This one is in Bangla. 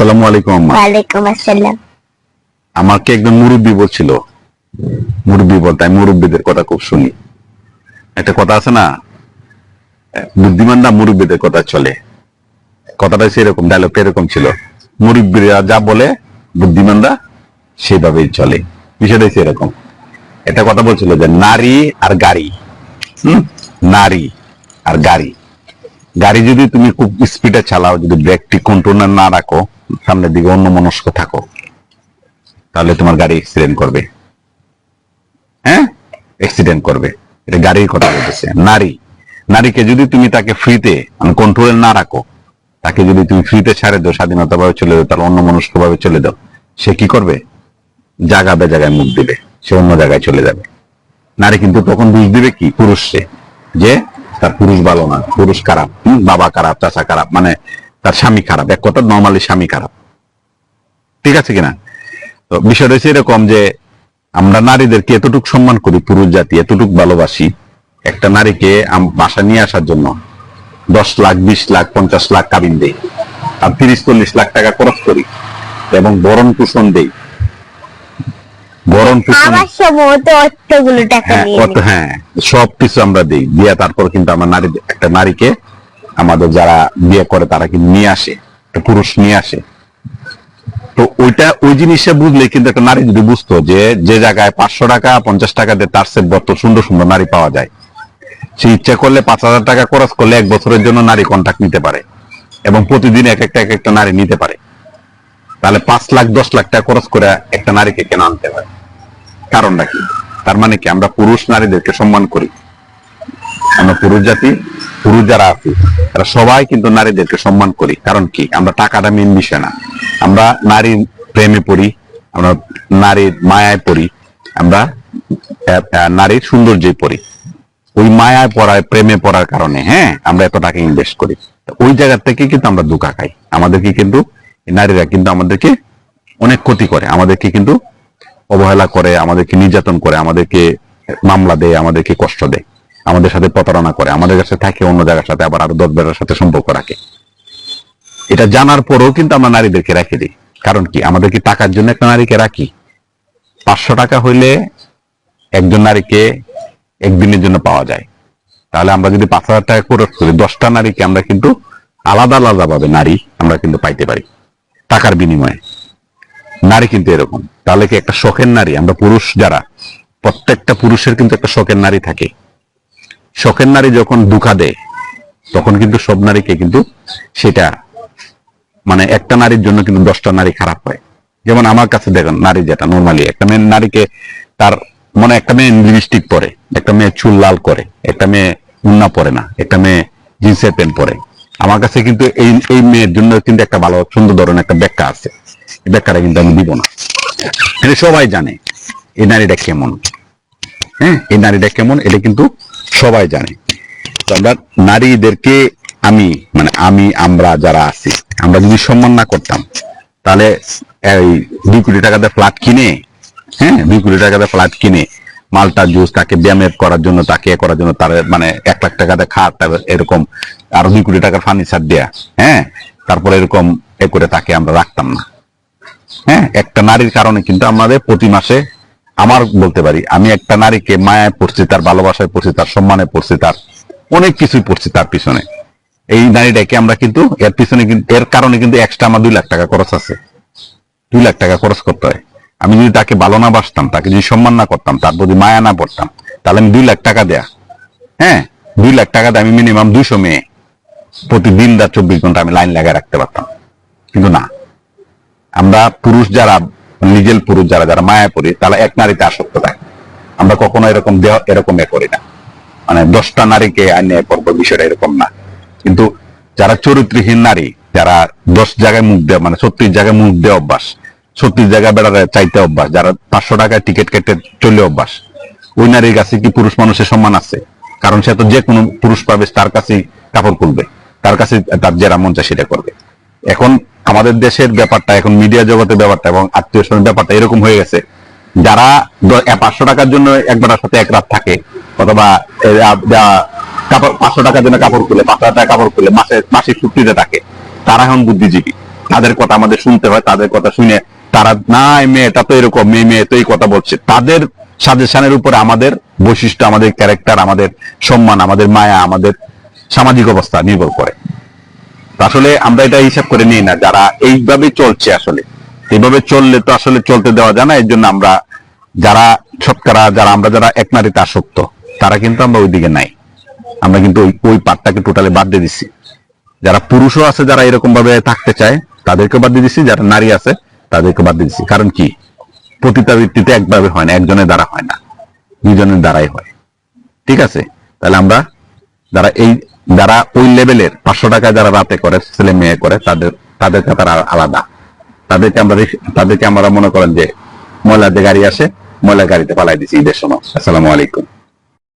আসসালামু আলাইকুম আম্মা। ওয়ালাইকুম আসসালাম। আমাকে একজন মুরব্বী বলছিল, মুরব্বী বলতে আমি মুরব্বীদের কথা খুব শুনি। একটা কথা আছে না, বুদ্ধিমানরা মুরব্বীদের কথা চলে। কথাটা সেরকম, ডায়লগটা এরকম ছিল, মুরব্বীরা যা বলে বুদ্ধিমানরা সেভাবেই চলে। বিষয়টা সেরকম। একটা কথা বলছিল যে নারী আর গাড়ি, নারী আর গাড়ি, গাড়ি যদি তুমি খুব স্পিডে চালাও, যদি ব্রেকটি কন্ট্রোলে না রাখো, সামনের দিকে অন্যমনস্ক থাকো, তাহলে তোমার গাড়ি অ্যাক্সিডেন্ট করবে। হ্যাঁ, অ্যাক্সিডেন্ট করবে। এটা গাড়ির কথা বলতেছে। নারী, নারীকে যদি তুমি তাকে ফ্রিতে মানে কন্ট্রোলে না রাখো, তাকে যদি তুমি ফ্রিতে ছাড়ে দাও, স্বাধীনতা ভাবে চলে দাও, তাহলে অন্যমনস্ক ভাবে চলে দাও, সে কি করবে? জায়গা বে জায়গায় মুখ দিবে, সে অন্য জায়গায় চলে যাবে। নারী কিন্তু তখন বুঝ দিবে কি পুরুষে, যে তার পুরুষ ভালো না, পুরুষ খারাপ, বাবা খারাপ, চাচা খারাপ, মানে তার স্বামী খারাপ। এক কথা নর্মালি স্বামী খারাপ। ঠিক আছে কিনা? তো বিষয়টা হচ্ছে এরকম যে আমরা নারীদেরকে এতটুকু সম্মান করি, পুরুষ জাতি এতটুকু ভালোবাসি, একটা নারীকে বাসা নিয়ে আসার জন্য 10 লাখ 20 লাখ 50 লাখ কাবিন দেই, আর 30-40 লাখ টাকা খরচ করি, এবং বরণ পোষণ দেই। বরণ পোষণ, আমার সময় তো অতগুলো টাকা নিয়ে কত, হ্যাঁ, সবকিছু আমরা দিই, দিয়ে তারপর কিন্তু আমরা নারী, একটা নারীকে আমাদের যারা বিয়ে করে তারা কিন্তু নিয়ে আসে, একটা পুরুষ নিয়ে আসে। তো ওইটা, ওই জিনিসটা বুঝলে কিন্তু একটা নারী যদি বুঝতো যে যে জায়গায় 500 টাকা 50 টাকা দিয়ে তার সে বত সুন্দর সুন্দর নারী পাওয়া যায়, সে ইচ্ছা করলে 5,000 টাকা খরচ করলে 1 বছরের জন্য নারী কন্ট্যাক্ট নিতে পারে, এবং প্রতিদিন এক একটা নারী নিতে পারে। তাহলে 5 লাখ 10 লাখ টাকা খরচ করে একটা নারীকে কেন আনতে পারে? কারণটা কি? তার মানে কি আমরা পুরুষ নারীদেরকে সম্মান করি। আমরা পুরুষ জাতি, পুরুষ যারা আছি তারা সবাই কিন্তু নারীদেরকে সম্মান করি। কারণ কি? আমরা টাকাটা মেন বিষয় না, আমরা নারীর প্রেমে পড়ি, আমরা নারীর মায়ায় পড়ি, আমরা নারীর সৌন্দর্যে পড়ি। ওই মায়ায় পড়ায়, প্রেমে পড়ার কারণে, হ্যাঁ, আমরা এত টাকা ইনভেস্ট করি। ওই জায়গা থেকে কিন্তু আমরা ধোঁকা খাই। আমাদেরকে কিন্তু নারীরা কিন্তু আমাদেরকে অনেক ক্ষতি করে, আমাদেরকে কিন্তু অবহেলা করে, আমাদেরকে নির্যাতন করে, আমাদেরকে মামলা দেয়, আমাদেরকে কষ্ট দেয়, আমাদের সাথে প্রতারণা করে, আমাদের কাছে থাকে, অন্য জায়গার সাথে আবার আরো 10 জনের সাথে সম্পর্ক রাখে। এটা জানার পরেও কিন্তু আমরা নারীদেরকে রেখে দিই। কারণ কি? আমাদের কি টাকার জন্য একটা নারীকে রাখি? 500 টাকা হইলে একজন নারীকে একদিনের জন্য পাওয়া যায়। তাহলে আমরা যদি 5,000 টাকা খরচ করি, 10টা নারীকে আমরা কিন্তু আলাদা আলাদা ভাবে নারী আমরা কিন্তু পাইতে পারি টাকার বিনিময়ে। নারী কিন্তু এরকম। তাহলে কি একটা শখের নারী, আমরা পুরুষ যারা, প্রত্যেকটা পুরুষের কিন্তু একটা শখের নারী থাকে। শখের নারী যখন ধোঁকা দেয়, তখন কিন্তু সব নারীকে কিন্তু সেটা, মানে একটা নারীর জন্য কিন্তু 10টা নারী খারাপ হয়। যেমন আমার কাছে দেখেন, নারী যেটা নর্মালি একটা মেয়ে নারীকে, তার মনে একটা মেয়ে লিপস্টিক পরে, একটা মেয়ে চুল লাল করে, একটা মেয়ে উন্না পরে না, একটা মেয়ে জিন্সের প্যান্ট পরে, আমার কাছে কিন্তু এই এই মেয়ের জন্য কিন্তু একটা ভালো সুন্দর ধরনের একটা ব্যাখ্যা আছে। এই ব্যাখ্যাটা কিন্তু আমি দিব না। এটা সবাই জানে এই নারীটা কেমন। হ্যাঁ, এই নারীটা কেমন এটা কিন্তু সবাই জানে। তো আমরা নারীদেরকে, আমরা যারা আছি, আমরা যদি সম্মান না করতাম, তাহলে এই 2 কোটি টাকাতে ফ্ল্যাট কিনে, হ্যাঁ, 2 কোটি টাকাতে ফ্ল্যাট কিনে মালটা জুস, তাকে ব্যায়ামের করার জন্য, তাকে করার জন্য তার মানে 1 লাখ টাকাতে খাট, এরকম আরো 2 কোটি টাকার ফার্নিচার দেয়া, হ্যাঁ, তারপরে এরকম এ করে তাকে আমরা রাখতাম না। হ্যাঁ, একটা নারীর কারণে কিন্তু আমাদের প্রতি মাসে, আমার বলতে পারি, আমি একটা নারীকে মায়ায় পড়ছি, তার ভালোবাসায় পড়ছি, তার সম্মানে পড়ছি, তার অনেক কিছুই পড়ছি তার পিছনে। এই নারীটাকে আমরা কিন্তু এর পিছনে, এর কারণে কিন্তু এক্সট্রা আমার 2 লাখ টাকা খরচ আছে। 2 লাখ টাকা খরচ করতে হয়। আমি যদি তাকে ভালো না বাসতাম, তাকে যদি সম্মান না করতাম, তার প্রতি মায়া না পড়তাম, তাহলে আমি 2 লাখ টাকা দেয়া, হ্যাঁ, 2 লাখ টাকা দিয়ে আমি মিনিমাম 200 মেয়ে প্রতিদিন রাত 24 ঘন্টা আমি লাইন লাগায় রাখতে পারতাম। কিন্তু না, আমরা পুরুষ যারা, নিজের পুরুষ যারা যারা মায়া পড়ি, তাহলে এক নারীতে আসক্ত থাকে। আমরা কখনো এরকম দেহ এরকম করি না, মানে 10টা নারীকে আইনে করবো, বিষয়টা এরকম না। কিন্তু যারা চরিত্রহীন নারী, যারা 10 জায়গায় মুখ দেয়, মানে 36 জায়গায় মুখ দেওয়া অভ্যাস, 36 জায়গায় বেড়াতে চাইতে অভ্যাস, যারা 500 টাকায় টিকিট কেটে চলে অভ্যাস, ওই নারীর কাছে কি পুরুষ মানুষের সম্মান আছে? কারণ সে তো যে কোনো পুরুষ পাবে তার কাছেই কাপড় খুলবে, তার কাছে তার যেটা মন চায় সেটা করবে। এখন আমাদের দেশের ব্যাপারটা, এখন মিডিয়া জগতের ব্যাপারটা এবং আত্মীয় স্বজনের ব্যাপারটা এরকম হয়ে গেছে, যারা 500 টাকার জন্য একবারের সাথে এক রাত থাকে, অথবা 500 টাকার জন্য কাপড় খুলে, 5,000 টাকা কাপড় খুলে মাসিক চুক্তিতে থাকে, তারা এখন বুদ্ধিজীবী। তাদের কথা আমাদের শুনতে হয়, তাদের কথা শুনে তারা না মেয়েটা তো এরকম, মেয়ে তো এই কথা বলছে, তাদের সাজেশনের উপরে আমাদের বৈশিষ্ট্য, আমাদের ক্যারেক্টার, আমাদের সম্মান, আমাদের মায়া, আমাদের সামাজিক অবস্থা নির্ভর করে। আসলে আমরা এটা হিসাব করে নিই না, যারা এইভাবে চলছে, আসলে এইভাবে চললে তো আসলে চলতে দেওয়া যায় না। এর জন্য আমরা যারা শতকরা আমরা যারা এক নারীতে আসক্ত, তারা কিন্তু আমরা ওইদিকে নাই, আমরা কিন্তু ওই পার্টটাকে টোটালি বাদ দিয়ে দিচ্ছি। যারা পুরুষও আছে যারা এরকম ভাবে থাকতে চায়, তাদেরকে বাদ দিয়ে দিচ্ছি, যারা নারী আছে তাদেরকে বাদ দিয়ে দিচ্ছি। কারণ কি, পতিতাবৃত্তিতে একভাবে হয় না, একজনের দ্বারা হয় না, দুজনের দ্বারাই হয়। ঠিক আছে, তাহলে আমরা যারা ওই লেভেলের 500 টাকায় যারা রাতে করে, ছেলে মেয়ে করে, তাদের কথা আলাদা। তাদেরকে আমরা মনে করেন যে ময়লার যে গাড়ি আসে, ময়লার গাড়িতে পালাই দিচ্ছি ঈদের সময়। আসসালামু আলাইকুম।